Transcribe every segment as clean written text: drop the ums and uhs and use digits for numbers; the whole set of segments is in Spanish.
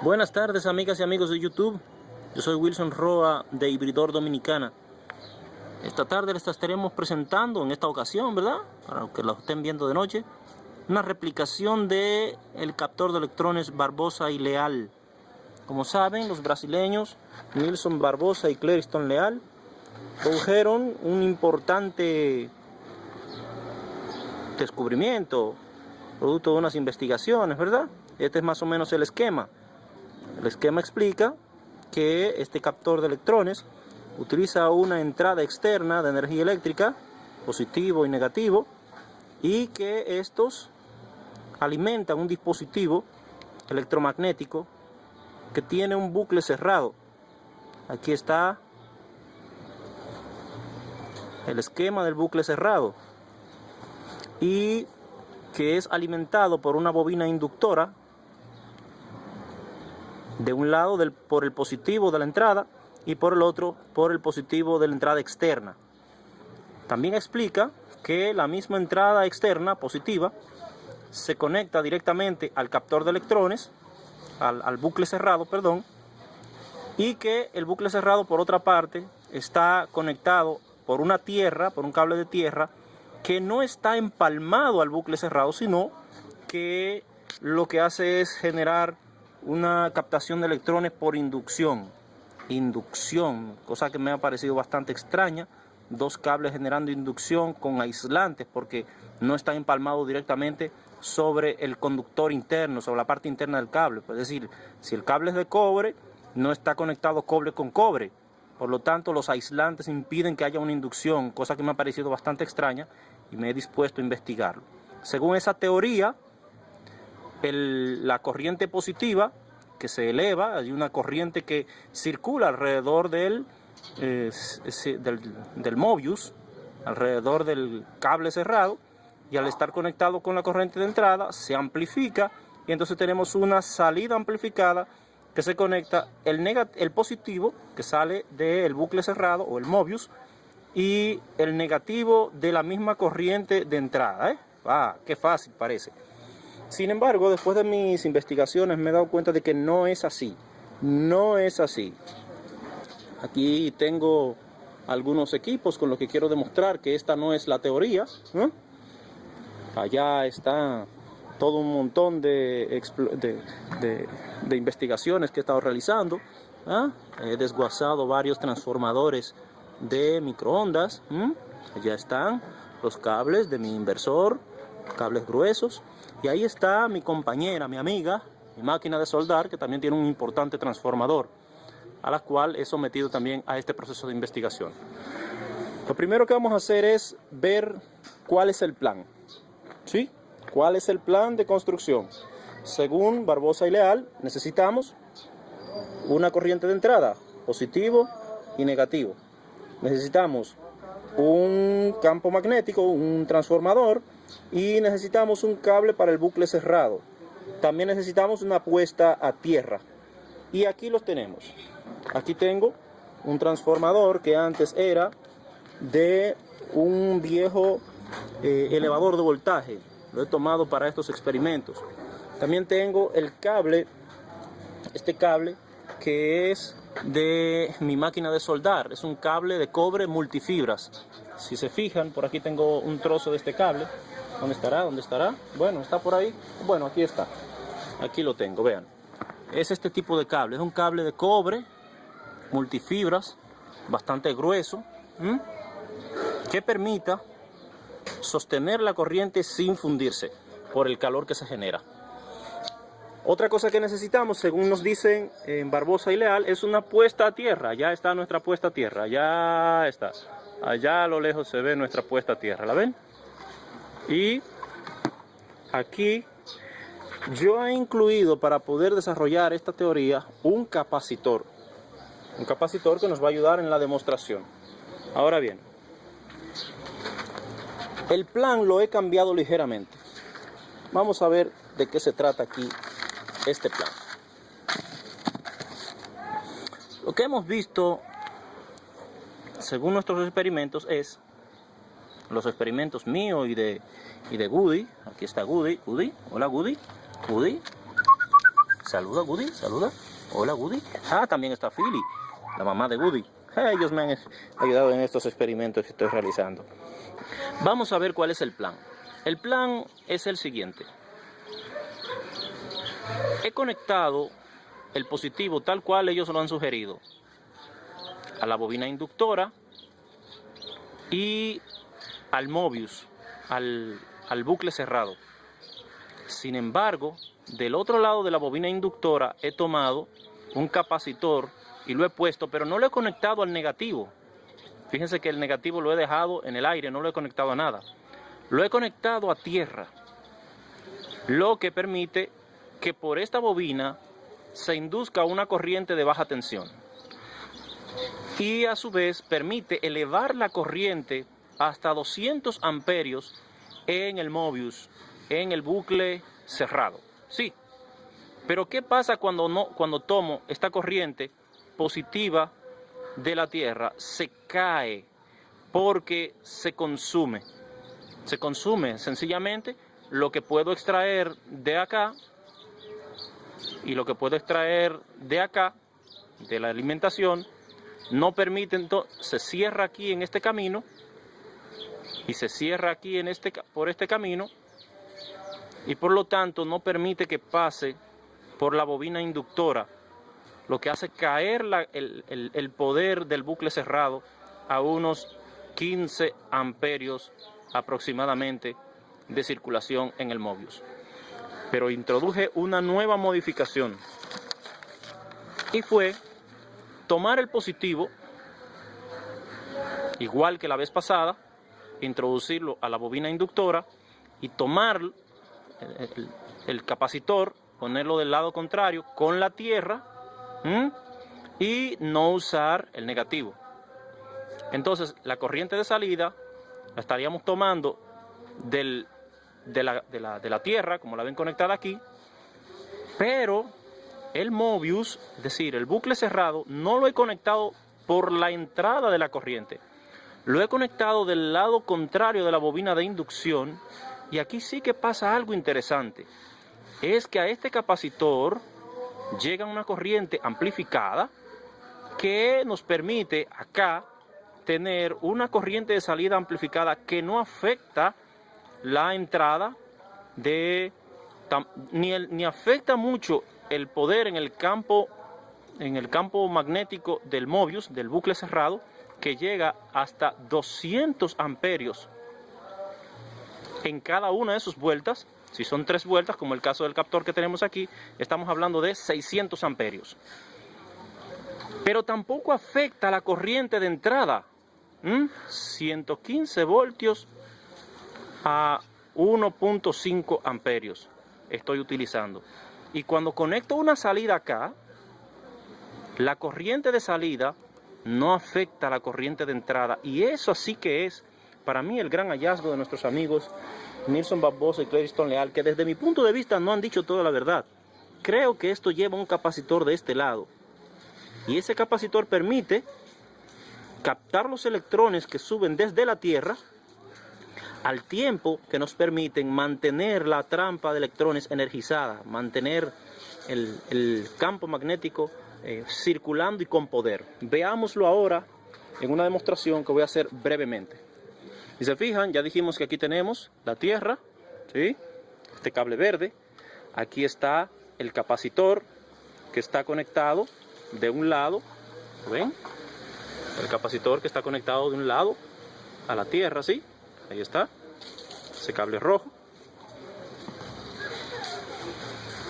Buenas tardes, amigas y amigos de YouTube. Yo soy Wilson Roa de Hibridor Dominicana. Esta tarde les estaremos presentando, en esta ocasión, ¿verdad?, para los que lo estén viendo de noche, una replicación de el captor de electrones Barbosa y Leal. Como saben, los brasileños Nilson Barbosa y Clériston Leal produjeron un importante descubrimiento, producto de unas investigaciones, ¿verdad? Este es más o menos el esquema. El esquema explica que este captor de electrones utiliza una entrada externa de energía eléctrica, positivo y negativo, y que estos alimentan un dispositivo electromagnético que tiene un bucle cerrado. Aquí está el esquema del bucle cerrado, y que es alimentado por una bobina inductora de un lado por el positivo de la entrada y por el otro por el positivo de la entrada externa. También explica que la misma entrada externa positiva se conecta directamente al captor de electrones, al bucle cerrado, perdón, y que el bucle cerrado, por otra parte, está conectado por una tierra, por un cable de tierra, que no está empalmado al bucle cerrado, sino que lo que hace es generar una captación de electrones por inducción, cosa que me ha parecido bastante extraña. Dos cables generando inducción con aislantes, porque no está empalmado directamente sobre el conductor interno, sobre la parte interna del cable. Es decir, si el cable es de cobre, no está conectado cobre con cobre. Por lo tanto, los aislantes impiden que haya una inducción, cosa que me ha parecido bastante extraña y me he dispuesto a investigarlo. Según esa teoría, la corriente positiva que se eleva, hay una corriente que circula alrededor del Mobius, alrededor del cable cerrado, y al estar conectado con la corriente de entrada se amplifica, y entonces tenemos una salida amplificada que se conecta el positivo que sale del bucle cerrado o el Mobius, y el negativo de la misma corriente de entrada. Qué fácil parece. Sin embargo, después de mis investigaciones me he dado cuenta de que no es así. No es así. Aquí tengo algunos equipos con los que quiero demostrar que esta no es la teoría, ¿no? Allá está todo un montón de investigaciones que he estado realizando. He desguazado varios transformadores de microondas. Allá están los cables de mi inversor, cables gruesos. Y ahí está mi compañera, mi amiga, mi máquina de soldar, que también tiene un importante transformador, a la cual he sometido también a este proceso de investigación. Lo primero que vamos a hacer es ver cuál es el plan. ¿Sí? ¿Cuál es el plan de construcción? Según Barbosa y Leal, necesitamos una corriente de entrada, positivo y negativo. Necesitamos un campo magnético, un transformador, y necesitamos un cable para el bucle cerrado. También necesitamos una puesta a tierra. Y aquí los tenemos. Aquí tengo un transformador que antes era de un viejo elevador de voltaje. Lo he tomado para estos experimentos. También tengo el cable, este cable que es de mi máquina de soldar. Es un cable de cobre multifibras. Si se fijan, por aquí tengo un trozo de este cable. ¿Dónde estará? ¿Dónde estará? Bueno, está por ahí. Bueno, aquí está. Aquí lo tengo, vean. Es este tipo de cable. Es un cable de cobre multifibras, bastante grueso, que permita sostener la corriente sin fundirse por el calor que se genera. Otra cosa que necesitamos, según nos dicen en Barbosa y Leal, es una puesta a tierra. Ya está nuestra puesta a tierra. Ya está. Allá a lo lejos se ve nuestra puesta a tierra. ¿La ven? Y aquí yo he incluido, para poder desarrollar esta teoría, un capacitor. Un capacitor que nos va a ayudar en la demostración. Ahora bien, el plan lo he cambiado ligeramente. Vamos a ver de qué se trata aquí este plan. Lo que hemos visto, según nuestros experimentos, es los experimentos míos y de Goody. Aquí está Goody. Hola Goody. Saluda, Woody, saluda. Hola, Woody. Ah, también está Philly, la mamá de Woody. Ellos me han ayudado en estos experimentos que estoy realizando. Vamos a ver cuál es el plan. El plan es el siguiente. He conectado el positivo tal cual ellos lo han sugerido a la bobina inductora y al Mobius, al bucle cerrado. Sin embargo, del otro lado de la bobina inductora he tomado un capacitor y lo he puesto, pero no lo he conectado al negativo. Fíjense que el negativo lo he dejado en el aire, no lo he conectado a nada. Lo he conectado a tierra, lo que permite que por esta bobina se induzca una corriente de baja tensión. Y a su vez permite elevar la corriente hasta 200 amperios en el Mobius, en el bucle cerrado. Sí, pero ¿qué pasa cuando tomo esta corriente positiva de la Tierra? Se cae porque se consume. Se consume sencillamente lo que puedo extraer de acá y lo que puedo extraer de acá, de la alimentación, no permite, entonces se cierra aquí en este camino y se cierra aquí por este camino y por lo tanto no permite que pase por la bobina inductora, lo que hace caer el poder del bucle cerrado a unos 15 amperios aproximadamente de circulación en el Mobius. Pero introduje una nueva modificación y fue tomar el positivo, igual que la vez pasada, introducirlo a la bobina inductora y tomar el capacitor, ponerlo del lado contrario con la tierra y no usar el negativo. Entonces la corriente de salida la estaríamos tomando de la tierra, como la ven conectada aquí, pero el Mobius, es decir, el bucle cerrado, no lo he conectado por la entrada de la corriente. Lo he conectado del lado contrario de la bobina de inducción y aquí sí que pasa algo interesante. Es que a este capacitor llega una corriente amplificada que nos permite acá tener una corriente de salida amplificada que no afecta la entrada ni afecta mucho el poder en el campo magnético del Mobius, del bucle cerrado, que llega hasta 200 amperios en cada una de sus vueltas. Si son 3 vueltas, como el caso del captor que tenemos aquí, estamos hablando de 600 amperios. Pero tampoco afecta la corriente de entrada. 115 voltios a 1.5 amperios estoy utilizando. Y cuando conecto una salida acá, la corriente de salida no afecta a la corriente de entrada. Y eso sí que es, para mí, el gran hallazgo de nuestros amigos Nilson Barbosa y Cleriston Leal, que desde mi punto de vista no han dicho toda la verdad. Creo que esto lleva un capacitor de este lado. Y ese capacitor permite captar los electrones que suben desde la Tierra al tiempo que nos permiten mantener la trampa de electrones energizada, mantener el campo magnético circulando y con poder. Veámoslo ahora en una demostración que voy a hacer brevemente. Si se fijan, ya dijimos que aquí tenemos la Tierra, ¿sí? Este cable verde. Aquí está el capacitor que está conectado de un lado, ¿lo ven? El capacitor que está conectado de un lado a la Tierra, ¿sí? Ahí está, ese cable rojo.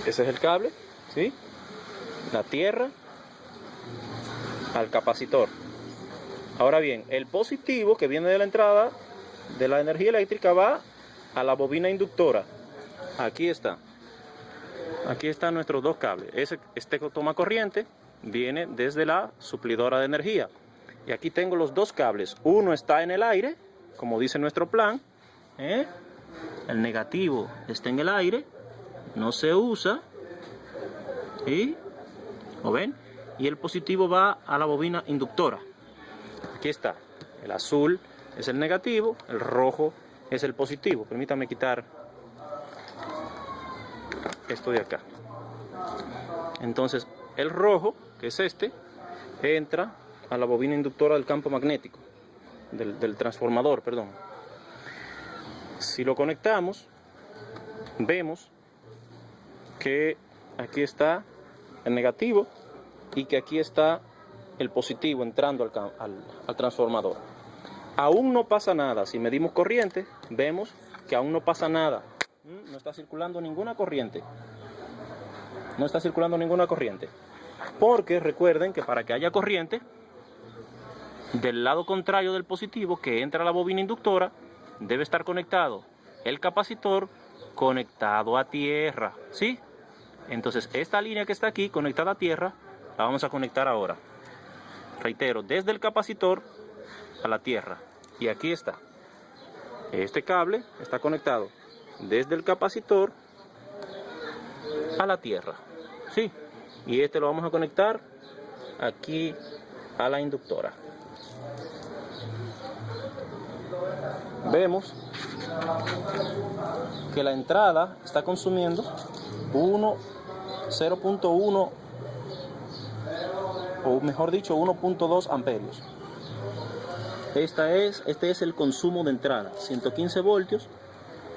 Ese es el cable, ¿sí? La Tierra al capacitor. Ahora bien, el positivo que viene de la entrada de la energía eléctrica va a la bobina inductora. Aquí está. Aquí están nuestros dos cables. Este toma corriente viene desde la suplidora de energía. Y aquí tengo los dos cables. Uno está en el aire, como dice nuestro plan. El negativo está en el aire, no se usa. ¿Sí? ¿Lo ven? Y el positivo va a la bobina inductora. Aquí está. El azul es el negativo, el rojo es el positivo. Permítame quitar esto de acá. Entonces el rojo, que es este, entra a la bobina inductora del campo magnético, del transformador, perdón. Si lo conectamos, vemos que aquí está el negativo y que aquí está el positivo entrando al transformador. Aún no pasa nada. Si medimos corriente, vemos que aún no pasa nada. No está circulando ninguna corriente. No está circulando ninguna corriente. Porque recuerden que para que haya corriente, del lado contrario del positivo que entra a la bobina inductora, debe estar conectado el capacitor conectado a tierra, ¿sí? Entonces esta línea que está aquí conectada a tierra, la vamos a conectar ahora. Reitero, desde el capacitor a la tierra. Y aquí está. Este cable está conectado desde el capacitor a la tierra, ¿sí? Y este lo vamos a conectar aquí a la inductora. Vemos que la entrada está consumiendo 0.1 o mejor dicho 1.2 amperios. Este es el consumo de entrada, 115 voltios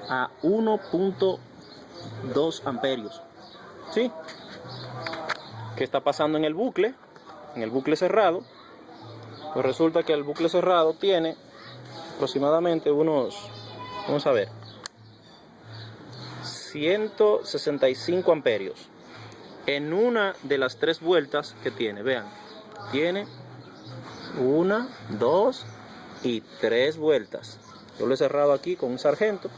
a 1.2 amperios. ¿Sí? ¿Qué está pasando en el bucle? En el bucle cerrado. Pues resulta que el bucle cerrado tiene aproximadamente unos, vamos a ver, 165 amperios en una de las 3 vueltas que tiene. Vean, tiene 1, 2 y 3 vueltas. Yo lo he cerrado aquí con un sargento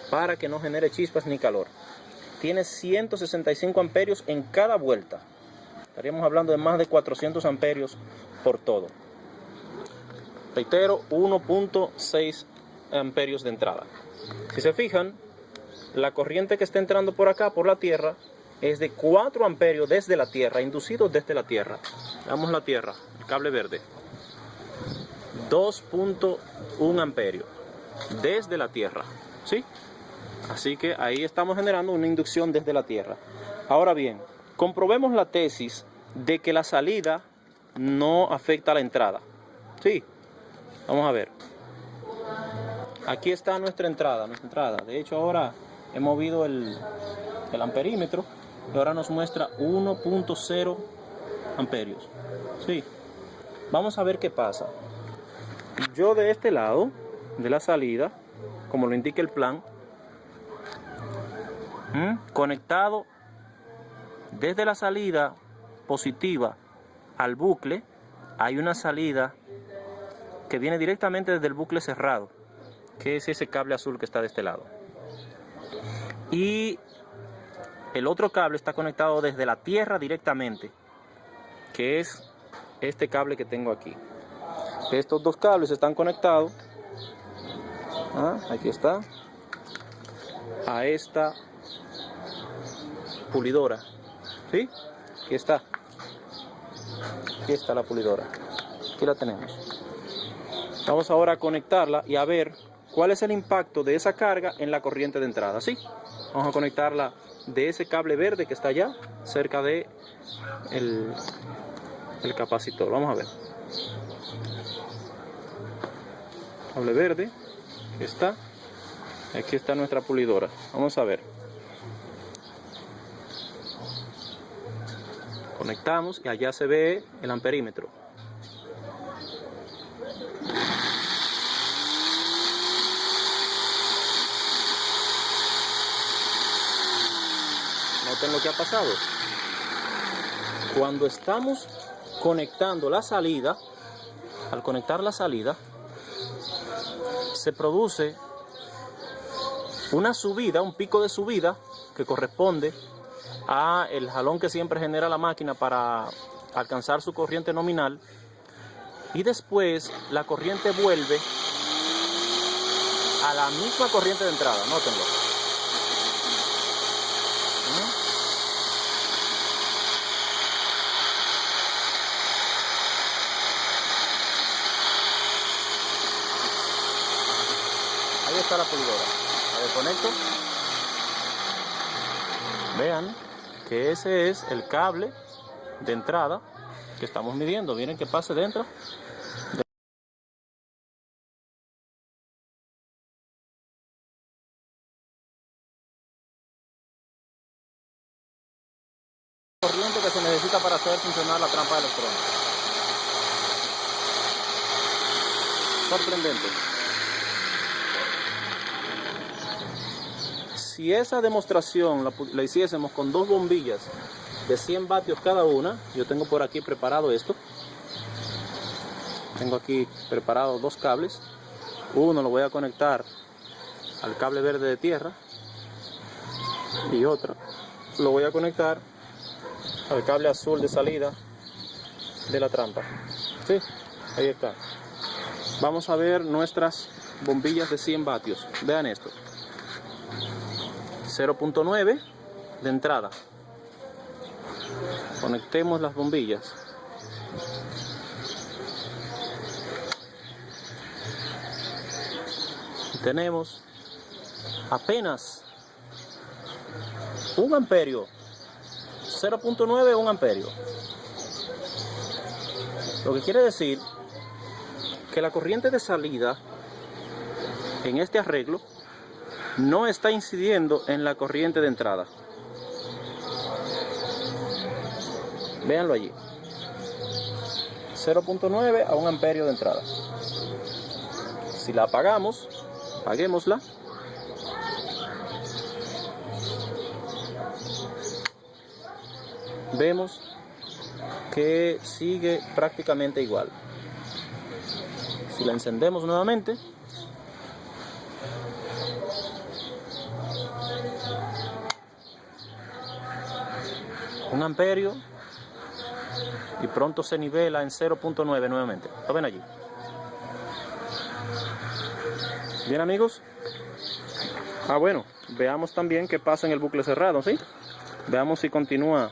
para que no genere chispas ni calor. Tiene 165 amperios en cada vuelta. Estaríamos hablando de más de 400 amperios por todo. Reitero, 1.6 amperios de entrada. Si se fijan, la corriente que está entrando por acá, por la tierra, es de 4 amperios desde la tierra, inducido desde la tierra. Veamos la tierra, el cable verde. 2.1 amperios desde la tierra, ¿sí? Así que ahí estamos generando una inducción desde la tierra. Ahora bien, comprobemos la tesis de que la salida no afecta a la entrada. Sí, vamos a ver. Aquí está nuestra entrada. De hecho, ahora he movido el amperímetro y ahora nos muestra 1.0 amperios. Sí, vamos a ver qué pasa. Yo de este lado, de la salida, como lo indica el plan, conectado desde la salida positiva al bucle, hay una salida que viene directamente desde el bucle cerrado, que es ese cable azul que está de este lado. Y el otro cable está conectado desde la tierra directamente, que es este cable que tengo aquí. Estos dos cables están conectados, aquí está, a esta pulidora, ¿sí? Aquí está la pulidora, aquí la tenemos. Vamos ahora a conectarla y a ver cuál es el impacto de esa carga en la corriente de entrada, ¿sí? Vamos a conectarla de ese cable verde que está allá, cerca de el capacitor. Vamos a ver. Cable verde, aquí está nuestra pulidora. Vamos a ver. Conectamos y allá se ve el amperímetro. Noten lo que ha pasado. Cuando estamos conectando la salida, al conectar la salida, se produce una subida, un pico de subida que corresponde a el jalón que siempre genera la máquina para alcanzar su corriente nominal, y después la corriente vuelve a la misma corriente de entrada. Nótenlo. Ahí está la pulidora. La desconecto. Vean que ese es el cable de entrada que estamos midiendo. Miren que pase dentro. Corriente que se necesita para hacer funcionar la trampa de electrones. Sorprendente. Si esa demostración la hiciésemos con dos bombillas de 100 vatios cada una, yo tengo por aquí preparado esto. Tengo aquí preparado dos cables. Uno lo voy a conectar al cable verde de tierra y otro lo voy a conectar al cable azul de salida de la trampa. Sí, ahí está. Vamos a ver nuestras bombillas de 100 vatios. Vean esto. 0.9 de entrada. Conectemos las bombillas. Tenemos apenas 1 amperio. 0.9, 1 amperio. Lo que quiere decir que la corriente de salida en este arreglo no está incidiendo en la corriente de entrada. Véanlo allí. 0.9 a 1 amperio de entrada. Si la apagamos, apaguémosla. Vemos que sigue prácticamente igual. Si la encendemos nuevamente, un amperio y pronto se nivela en 0.9 nuevamente. ¿Lo ven allí? Bien, amigos. Bueno, veamos también qué pasa en el bucle cerrado, ¿sí? Veamos si continúa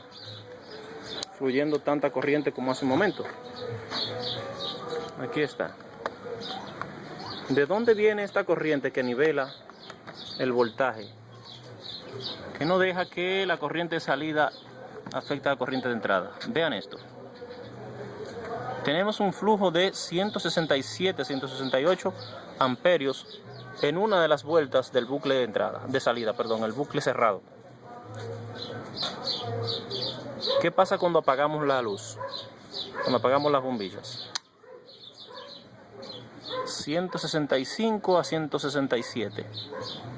fluyendo tanta corriente como hace un momento. Aquí está. ¿De dónde viene esta corriente que nivela el voltaje? Que no deja que la corriente de salida afecte a la corriente de entrada. Vean esto. Tenemos un flujo de 167, 168 amperios en una de las vueltas del bucle de entrada, de salida, perdón, el bucle cerrado. ¿Qué pasa cuando apagamos la luz? Cuando apagamos las bombillas. 165 a 167.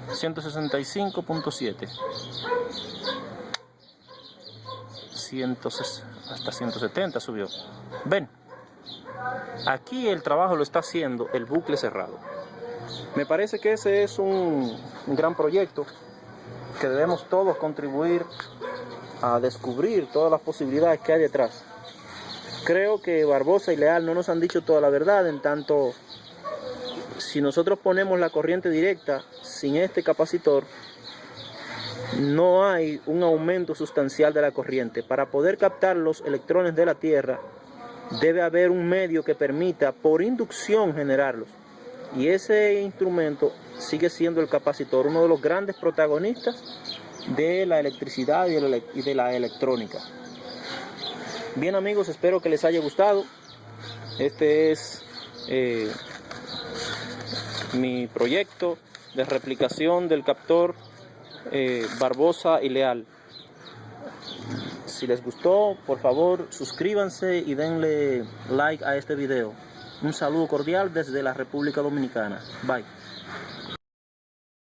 165.7. Hasta 170 subió. Ven, aquí el trabajo lo está haciendo el bucle cerrado. Me parece que ese es un gran proyecto que debemos todos contribuir a descubrir todas las posibilidades que hay detrás. Creo que Barbosa y Leal no nos han dicho toda la verdad, en tanto si nosotros ponemos la corriente directa sin este capacitor, no hay un aumento sustancial de la corriente. Para poder captar los electrones de la Tierra, debe haber un medio que permita por inducción generarlos. Y ese instrumento sigue siendo el capacitor, uno de los grandes protagonistas de la electricidad y de la electrónica. Bien, amigos, espero que les haya gustado. Este es mi proyecto de replicación del captor Barbosa y Leal. Si les gustó, por favor suscríbanse y denle like a este video. Un saludo cordial desde la República Dominicana. Bye.